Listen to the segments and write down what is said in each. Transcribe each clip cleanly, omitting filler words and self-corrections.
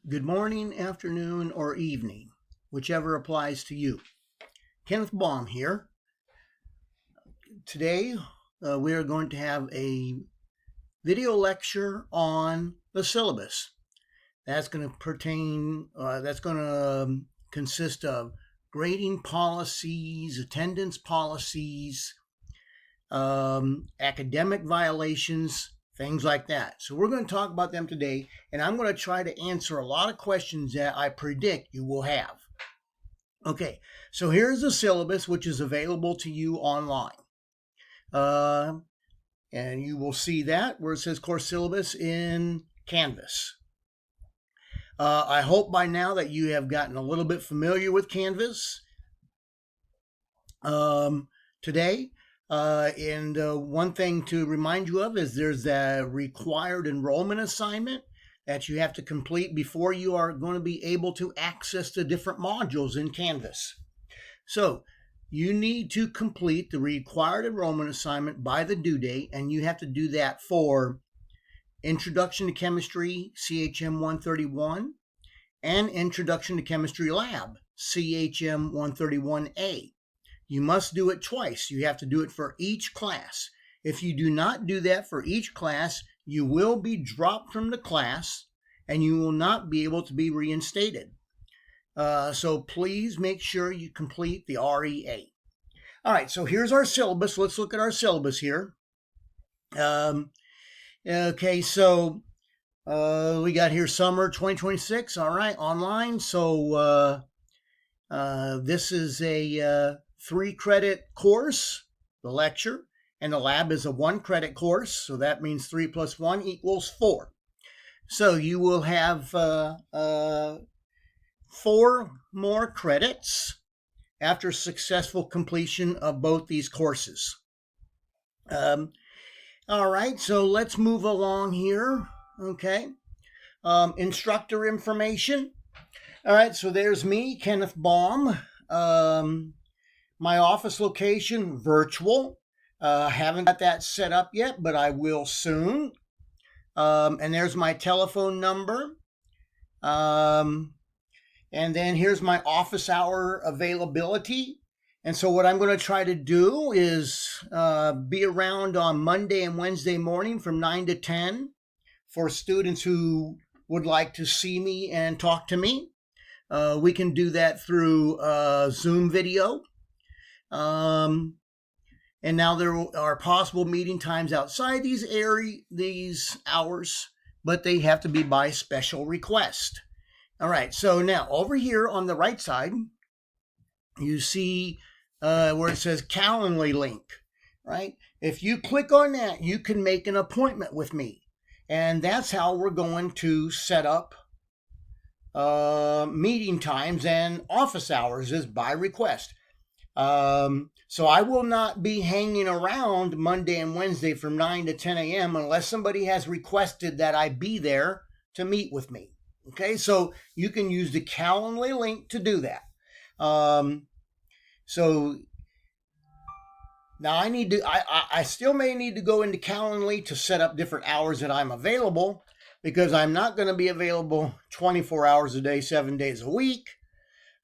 Good morning, afternoon, or evening, whichever applies to you. Kenneth Baum here. Today, we are going to have a video lecture on the syllabus. That's going to consist of grading policies, attendance policies, academic violations, things like that. So we're going to talk about them today, and I'm going to try to answer a lot of questions that I predict you will have. Okay, so here's the syllabus, which is available to you online. And you will see that where it says course syllabus in Canvas. I hope by now that you have gotten a little bit familiar with Canvas today. And one thing to remind you of is there's a required enrollment assignment that you have to complete before you are going to be able to access the different modules in Canvas. So you need to complete the required enrollment assignment by the due date, and you have to do that for Introduction to Chemistry, CHM131, and Introduction to Chemistry Lab, CHM131A. You must do it twice. You have to do it for each class. If you do not do that for each class, you will be dropped from the class and you will not be able to be reinstated. So please make sure you complete the REA. All right, so here's our syllabus. Let's look at our syllabus here. Okay, so we got here summer 2026. All right, online. So this is a 3-credit course, the lecture, and the lab is a 1-credit course. So that means 3 plus 1 equals 4. So you will have 4 more credits after successful completion of both these courses. All right, so let's move along here. Okay, instructor information. All right, so there's me, Kenneth Baum. My office location, virtual. Haven't got that set up yet, but I will soon. And there's my telephone number. And then here's my office hour availability. And so what I'm going to try to do is be around on Monday and Wednesday morning from 9 to 10 for students who would like to see me and talk to me. We can do that through Zoom video. And now there are possible meeting times outside these hours, but they have to be by special request. All right, so now over here on the right side, you see where it says Calendly link, right? If you click on that, you can make an appointment with me. And that's how we're going to set up meeting times and office hours is by request. So I will not be hanging around Monday and Wednesday from 9 to 10 a.m. unless somebody has requested that I be there to meet with me. Okay, so you can use the Calendly link to do that. So now I still may need to go into Calendly to set up different hours that I'm available, because I'm not going to be available 24 hours a day, 7 days a week.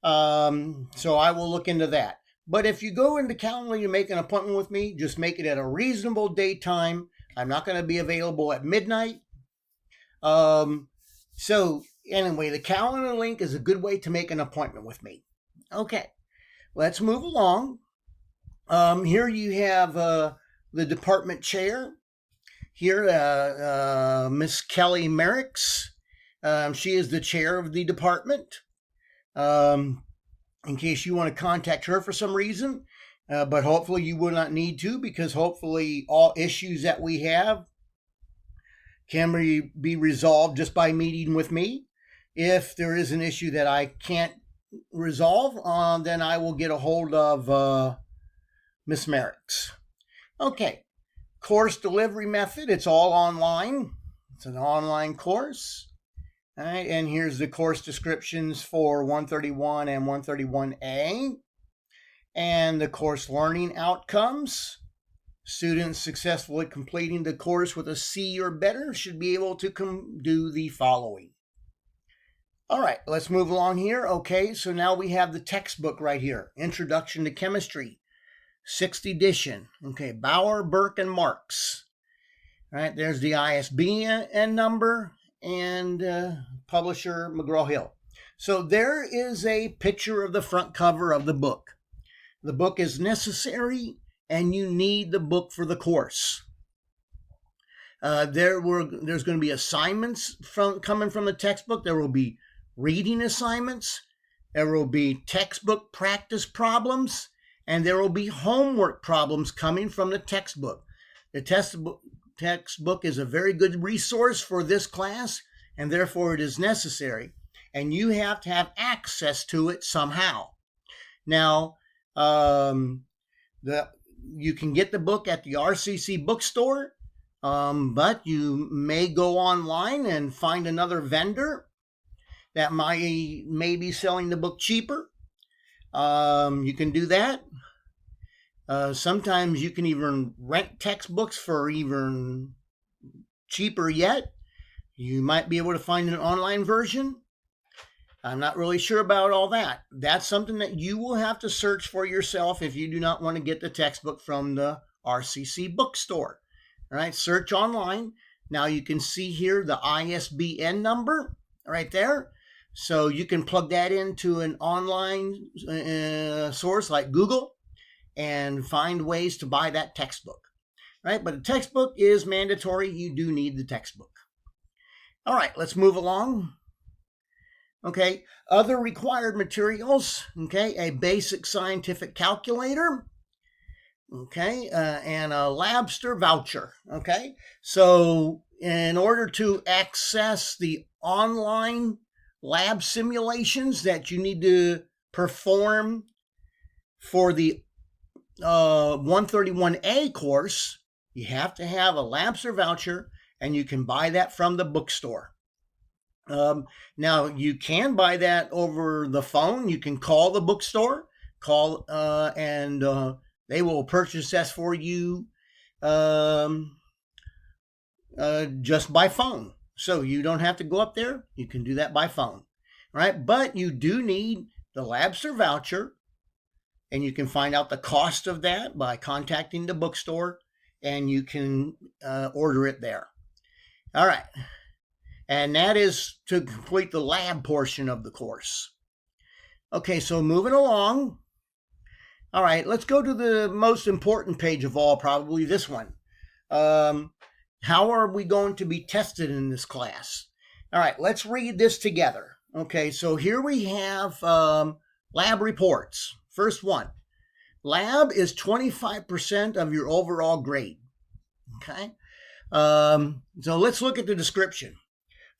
So I will look into that. But if you go into Calendly to make an appointment with me, just make it at a reasonable daytime. I'm not going to be available at midnight. So anyway, the Calendly link is a good way to make an appointment with me. Okay, let's move along. Here you have the department chair. Here, Miss Kelly Merricks. She is the chair of the department. In case you want to contact her for some reason, but hopefully you will not need to, because hopefully all issues that we have can be resolved just by meeting with me. If there is an issue that I can't resolve, then I will get a hold of Miss Merricks. Okay, course delivery method, it's all online. It's an online course. All right, and here's the course descriptions for 131 and 131A. And the course learning outcomes. Students successfully completing the course with a C or better should be able to do the following. All right, let's move along here. Okay, so now we have the textbook right here, Introduction to Chemistry, 6th edition. Okay, Bauer, Burke, and Marks. All right, there's the ISBN number and publisher McGraw-Hill. So there is a picture of the front cover of the book. The book is necessary, and you need the book for the course. There's going to be assignments coming from the textbook. There will be reading assignments. There will be textbook practice problems, and there will be homework problems coming from the textbook. The textbook is a very good resource for this class, and therefore it is necessary. And you have to have access to it somehow. Now, you can get the book at the RCC bookstore, but you may go online and find another vendor that may be selling the book cheaper. You can do that. Sometimes you can even rent textbooks for even cheaper yet. You might be able to find an online version. I'm not really sure about all that. That's something that you will have to search for yourself if you do not want to get the textbook from the RCC bookstore. All right, search online. Now you can see here the ISBN number right there. So you can plug that into an online source like Google and find ways to buy that textbook. Right, but the textbook is mandatory. You do need the textbook. All right, let's move along. Okay, other required materials, okay, a basic scientific calculator, okay, and a Labster voucher, okay. So in order to access the online lab simulations that you need to perform for the 131A course, you have to have a Labster voucher, and you can buy that from the bookstore. Now you can buy that over the phone. You can call the bookstore, and they will purchase that for you just by phone. So you don't have to go up there. You can do that by phone, right? But you do need the Labster voucher, and you can find out the cost of that by contacting the bookstore, and you can order it there. All right. And that is to complete the lab portion of the course. Okay, so moving along. All right, let's go to the most important page of all, probably this one. How are we going to be tested in this class? All right, let's read this together. Okay, so here we have lab reports. First one, lab is 25% of your overall grade. Okay, so let's look at the description.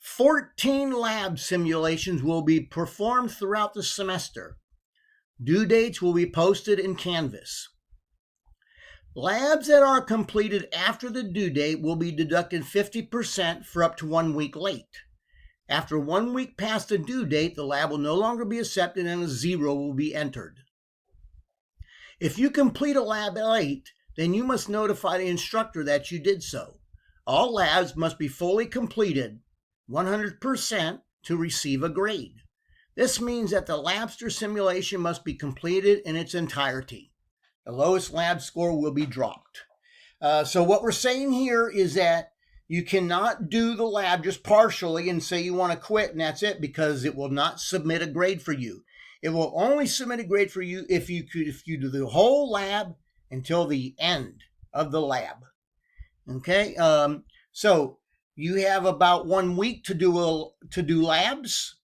14 lab simulations will be performed throughout the semester. Due dates will be posted in Canvas. Labs that are completed after the due date will be deducted 50% for up to 1 week late. After 1 week past the due date, the lab will no longer be accepted and a 0 will be entered. If you complete a lab late, then you must notify the instructor that you did so. All labs must be fully completed, 100%, to receive a grade. This means that the Labster simulation must be completed in its entirety. The lowest lab score will be dropped. So what we're saying here is that you cannot do the lab just partially and say you want to quit and that's it, because it will not submit a grade for you. It will only submit a grade for you if you do the whole lab until the end of the lab. Okay, so you have about 1 week to do labs,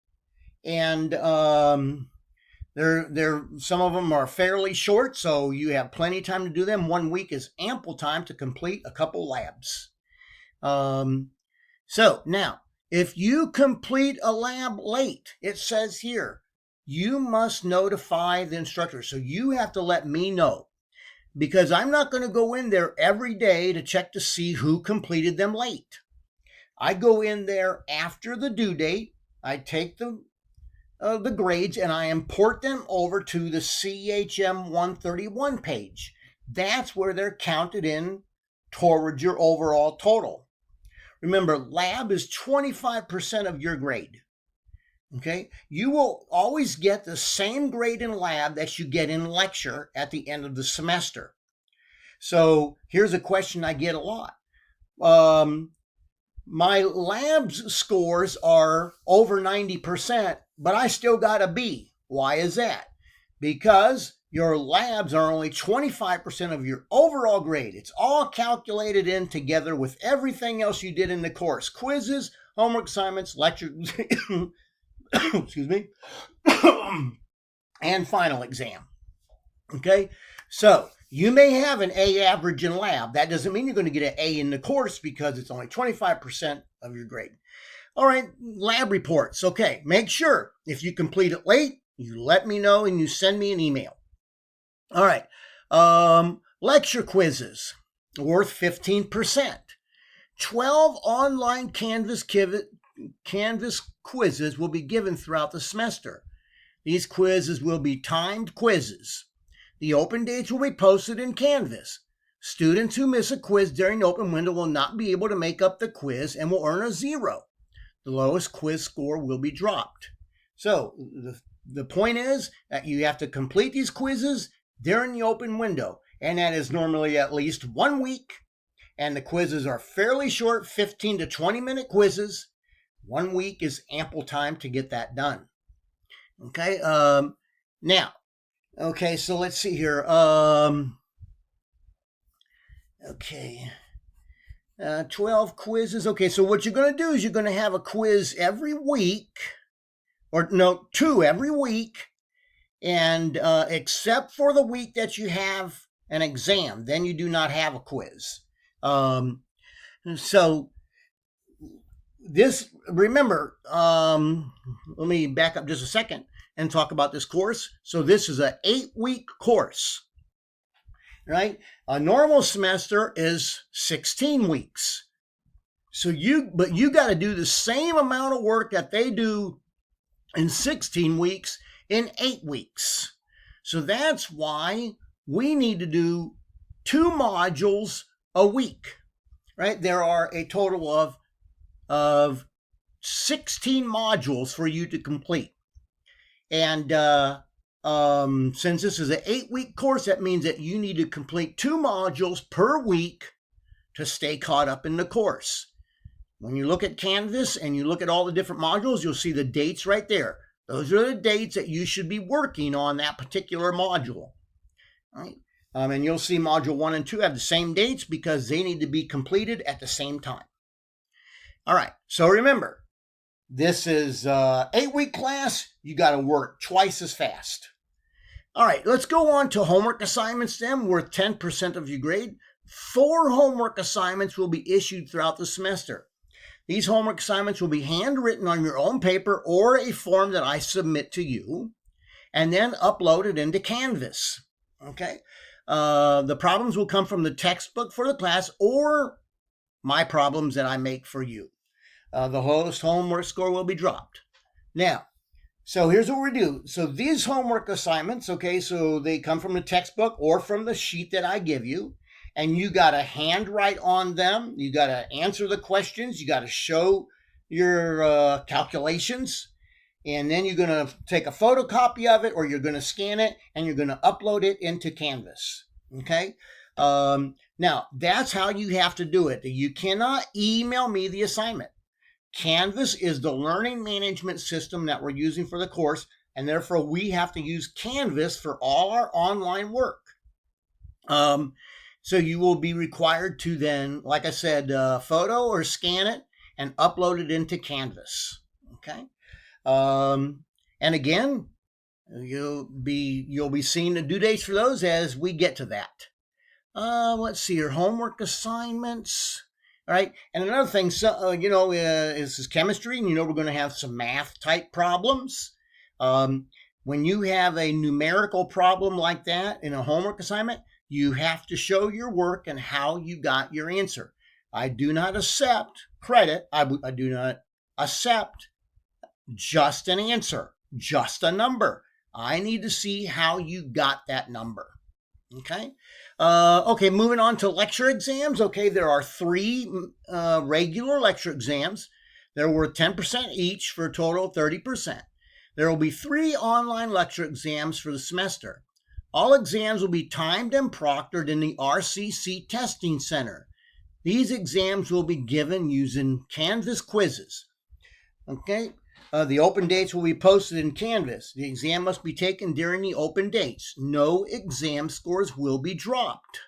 and some of them are fairly short, so you have plenty of time to do them. 1 week is ample time to complete a couple labs. So now, if you complete a lab late, it says here, you must notify the instructor. So you have to let me know, because I'm not going to go in there every day to check to see who completed them late. I go in there after the due date. I take the grades and I import them over to the CHM131 page. That's where they're counted in towards your overall total. Remember, lab is 25% of your grade. Okay, you will always get the same grade in lab that you get in lecture at the end of the semester. So here's a question I get a lot. My labs scores are over 90%, but I still got a B. Why is that? Because your labs are only 25% of your overall grade. It's all calculated in together with everything else you did in the course: quizzes, homework assignments, lectures, excuse me, and final exam. Okay, so you may have an A average in lab. That doesn't mean you're going to get an A in the course because it's only 25% of your grade. All right, lab reports. Okay, make sure if you complete it late, you let me know and you send me an email. All right, lecture quizzes worth 15%. 12 online Canvas quizzes will be given throughout the semester. These quizzes will be timed quizzes. The open dates will be posted in Canvas. Students who miss a quiz during the open window will not be able to make up the quiz and will earn a 0. The lowest quiz score will be dropped. So the point is that you have to complete these quizzes during the open window, and that is normally at least 1 week, and the quizzes are fairly short, 15 to 20 minute quizzes. 1 week is ample time to get that done. Okay, now, okay, so let's see here. Okay, 12 quizzes. Okay, so what you're going to do is you're going to have a quiz every week, or no, 2 every week, and except for the week that you have an exam, then you do not have a quiz. So this, remember, let me back up just a second and talk about this course. So this is an 8-week course, right? A normal semester is 16 weeks. So you got to do the same amount of work that they do in 16 weeks in 8 weeks. So that's why we need to do 2 modules a week, right? There are a total of 16 modules for you to complete. And since this is an 8-week course, that means that you need to complete 2 modules per week to stay caught up in the course. When you look at Canvas and you look at all the different modules, you'll see the dates right there. Those are the dates that you should be working on that particular module. All right? And you'll see module 1 and 2 have the same dates because they need to be completed at the same time. All right, so remember, this is an 8-week class. You got to work twice as fast. All right, let's go on to homework assignments then, worth 10% of your grade. 4 homework assignments will be issued throughout the semester. These homework assignments will be handwritten on your own paper or a form that I submit to you, and then uploaded into Canvas. Okay, the problems will come from the textbook for the class or my problems that I make for you. The lowest homework score will be dropped. Now, so here's what we do. So these homework assignments, okay, so they come from the textbook or from the sheet that I give you, and you got to handwrite on them. You got to answer the questions. You got to show your calculations, and then you're going to take a photocopy of it, or you're going to scan it, and you're going to upload it into Canvas. Okay. Now, that's how you have to do it. You cannot email me the assignment. Canvas is the learning management system that we're using for the course, and therefore we have to use Canvas for all our online work. So you will be required to then, like I said, photo or scan it and upload it into Canvas. Okay. And again, you'll be seeing the due dates for those as we get to that. Let's see, your homework assignments. All right, and another thing, so this is chemistry, and we're going to have some math type problems. When you have a numerical problem like that in a homework assignment, you have to show your work and how you got your answer. I do not accept credit. I do not accept just an answer, just a number. I need to see how you got that number. Okay. Okay, moving on to lecture exams. Okay, there are 3 regular lecture exams. They're worth 10% each for a total of 30%. There will be 3 online lecture exams for the semester. All exams will be timed and proctored in the RCC Testing Center. These exams will be given using Canvas quizzes. Okay? The open dates will be posted in Canvas. The exam must be taken during the open dates. No exam scores will be dropped.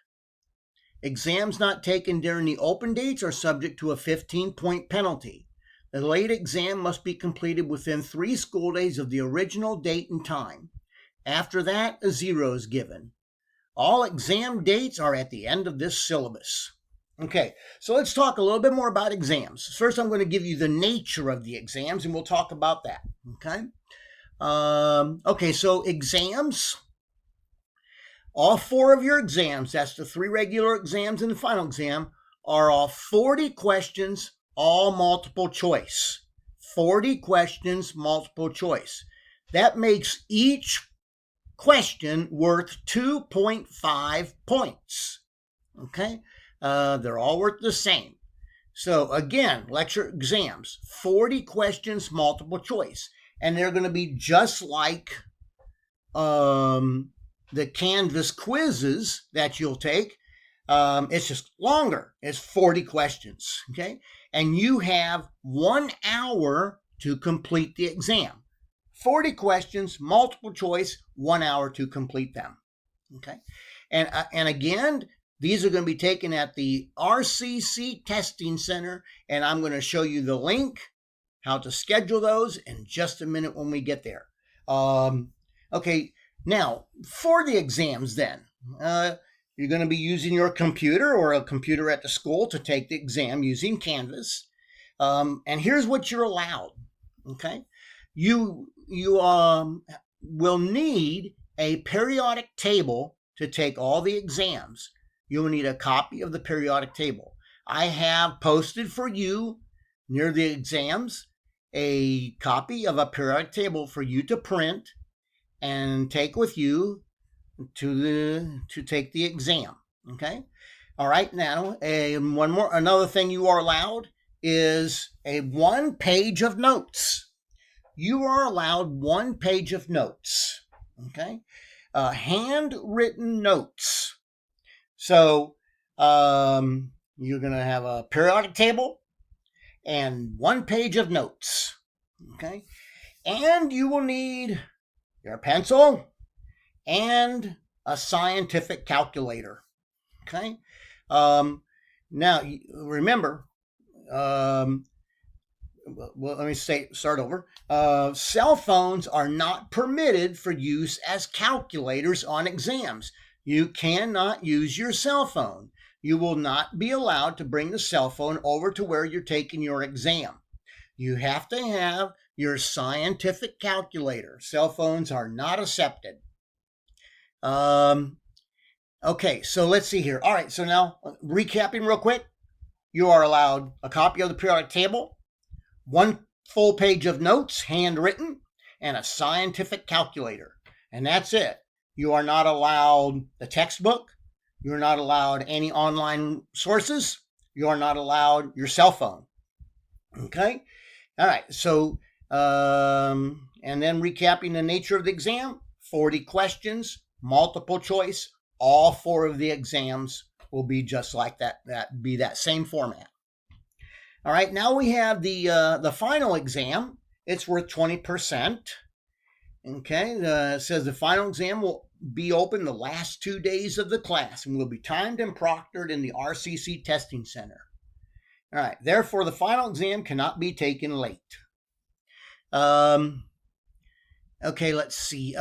Exams not taken during the open dates are subject to a 15-point penalty. The late exam must be completed within 3 school days of the original date and time. After that, a 0 is given. All exam dates are at the end of this syllabus. Okay, so let's talk a little bit more about exams. First, I'm going to give you the nature of the exams, and we'll talk about that. Okay, so exams. All 4 of your exams, that's the 3 regular exams and the final exam, are all 40 questions, all multiple choice. 40 questions, multiple choice. That makes each question worth 2.5 points. Okay? They're all worth the same. So again, lecture exams, 40 questions, multiple choice. And they're going to be just like the Canvas quizzes that you'll take. It's just longer. It's 40 questions, okay? And you have 1 hour to complete the exam. 40 questions, multiple choice, 1 hour to complete them, okay? And again, these are going to be taken at the RCC Testing Center, and I'm going to show you the link, how to schedule those in just a minute when we get there. Okay. Now, for the exams then, you're going to be using your computer or a computer at the school to take the exam using Canvas. And here's what you're allowed, okay? You will need a periodic table to take all the exams. You will need a copy of the periodic table. I have posted for you near the exams a copy of a periodic table for you to print and take with you to take the exam. Okay. All right. Now, another thing you are allowed is a 1 page of notes. You are allowed 1 page of notes. Okay. Handwritten notes. So you're going to have a periodic table and 1 page of notes. Okay. And you will need your pencil and a scientific calculator. Okay. Now remember, well, let me start over. Cell phones are not permitted for use as calculators on exams. You cannot use your cell phone. You will not be allowed to bring the cell phone over to where you're taking your exam. You have to have your scientific calculator. Cell phones are not accepted. Okay, so let's see here. All right, so now recapping real quick. You are allowed a copy of the periodic table, 1 full page of notes, handwritten, and a scientific calculator. And that's it. You are not allowed the textbook. You're not allowed any online sources. You are not allowed your cell phone. Okay? All right, so, and then recapping the nature of the exam, 40 questions, multiple choice. All 4 of the exams will be just like that, be that same format. All right, now we have the final exam. It's worth 20%. Okay, it says the final exam will be open the last 2 days of the class and will be timed and proctored in the RCC Testing Center. All right, therefore, the final exam cannot be taken late. Okay, let's see.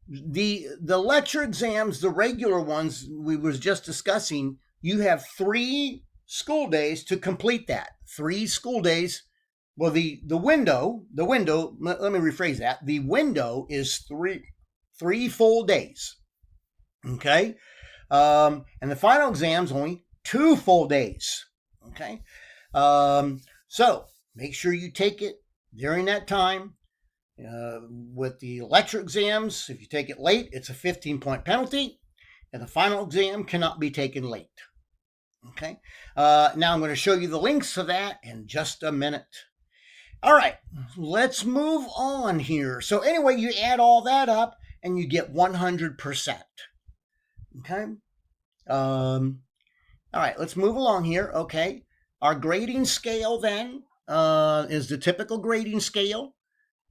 The lecture exams, the regular ones we was just discussing, you have 3 school days to complete that. 3 school days. Well, the window, let me rephrase that. The window is three full days. Okay? And the final exam's only 2 full days. Okay? So make sure you take it during that time. With the lecture exams, if you take it late, it's a 15-point penalty, and the final exam cannot be taken late. Okay. Now I'm going to show you the links to that in just a minute. All right, let's move on here. So anyway, you add all that up and you get 100%. Okay. All right, let's move along here. Okay. Our grading scale then is the typical grading scale.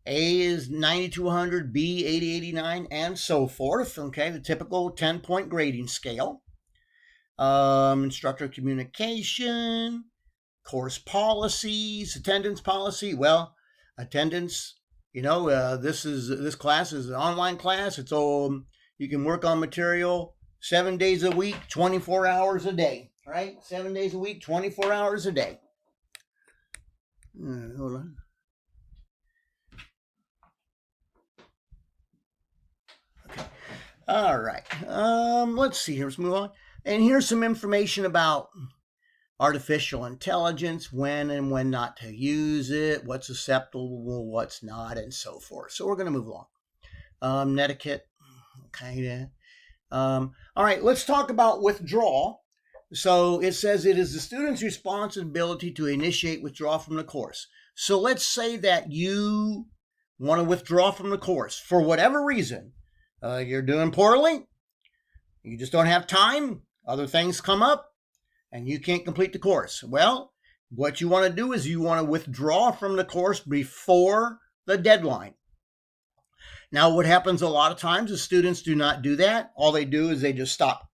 A is 90 to 100, B 80, 89, and so forth. Okay, the typical 10-point grading scale. Instructor communication, course policies, attendance policy. Well, attendance, this class is an online class. It's you can work on material 7 days a week, 24 hours a day, right? 7 days a week, 24 hours a day. Hold on. Okay. All right. Let's see here. Let's move on. And here's some information about artificial intelligence, when and when not to use it, what's acceptable, what's not, and so forth. So we're going to move along. Netiquette. Okay. All right, let's talk about withdrawal. So it says it is the student's responsibility to initiate withdrawal from the course. So let's say that you want to withdraw from the course for whatever reason. You're doing poorly. You just don't have time. Other things come up and you can't complete the course. Well, what you want to do is you want to withdraw from the course before the deadline. Now, what happens a lot of times is students do not do that. All they do is they just stop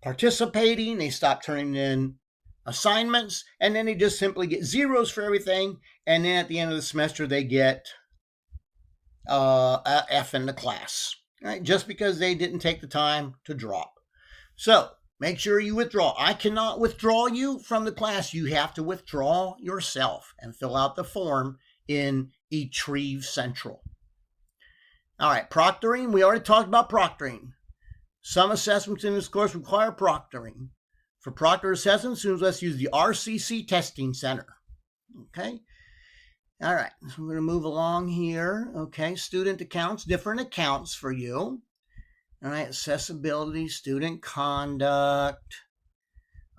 participating. They stop turning in assignments, and then they just simply get zeros for everything. And then at the end of the semester, they get a F in the class, right? Just because they didn't take the time to drop. So make sure you withdraw. I cannot withdraw you from the class. You have to withdraw yourself and fill out the form in eTrieve Central. All right, proctoring. We already talked about proctoring. Some assessments in this course require proctoring. For proctor assessments, students must use the RCC Testing Center. Okay. All right, so we're going to move along here. Okay, student accounts, different accounts for you. All right, accessibility, student conduct.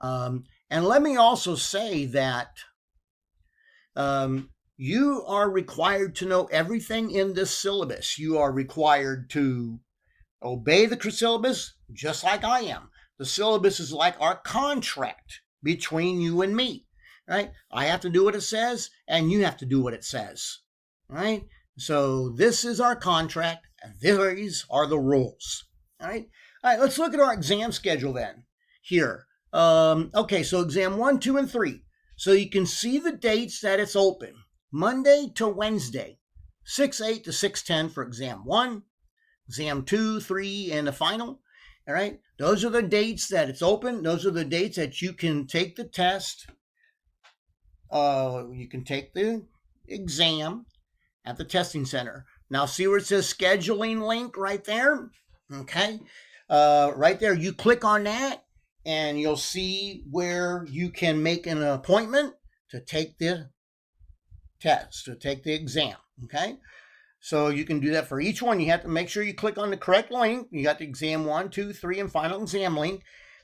And let me also say that you are required to know everything in this syllabus. You are required to obey the syllabus just like I am. The syllabus is like our contract between you and me, right? I have to do what it says, and you have to do what it says, right? So this is our contract, and these are the rules, all right? All right, let's look at our exam schedule then here. Okay, so exam 1, 2, and 3. So you can see the dates that it's open. Monday to Wednesday, 6/8 to 6/10 for exam 1, exam 2, 3, and the final. All right, those are the dates that it's open. Those are the dates that you can take the test. You can take the exam at the testing center. Now, see where it says scheduling link right there? Okay, right there, you click on that, and you'll see where you can make an appointment to take the test, to take the exam. Okay, so you can do that for each one. You have to make sure you click on the correct link. You got the exam 1, 2, 3, and final exam link.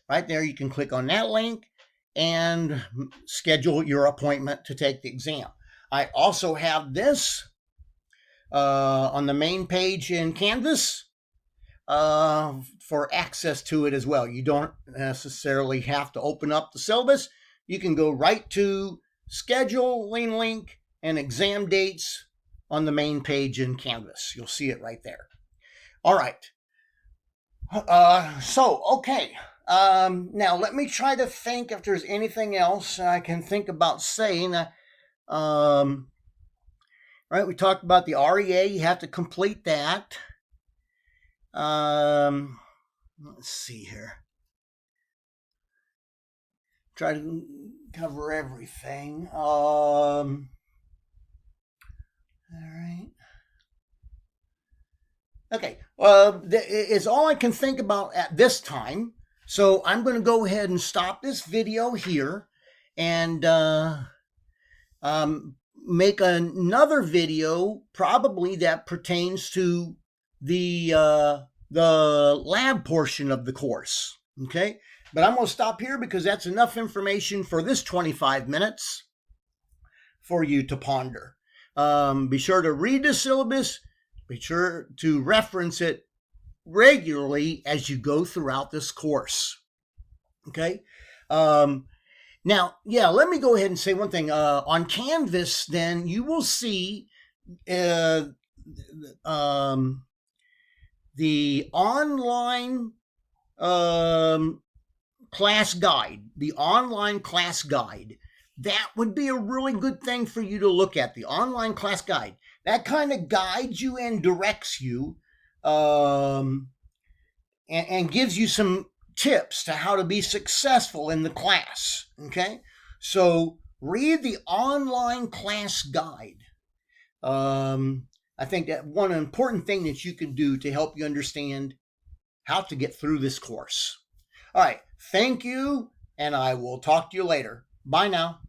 Right there, you can click on that link and schedule your appointment to take the exam. I also have this on the main page in Canvas for access to it as well. You don't necessarily have to open up the syllabus. You can go right to scheduling link and exam dates on the main page in Canvas. You'll see it right there. All right. Okay. Now let me try to think if there's anything else I can think about saying. Right, we talked about the REA. You have to complete that. Let's see here. Try to cover everything. All right. Okay. It's all I can think about at this time. So I'm going to go ahead and stop this video here and make another video probably that pertains to the lab portion of the course. Okay. But I'm going to stop here because that's enough information for this 25 minutes for you to ponder. Be sure to read the syllabus. Be sure to reference it regularly as you go throughout this course. Okay? Now, let me go ahead and say one thing. On Canvas, then, you will see the online class guide, the online class guide. That would be a really good thing for you to look at, the online class guide. That kind of guides you and directs you and gives you some tips to how to be successful in the class. Okay? So read the online class guide. I think that one important thing that you can do to help you understand how to get through this course. All right. Thank you, and I will talk to you later. Bye now.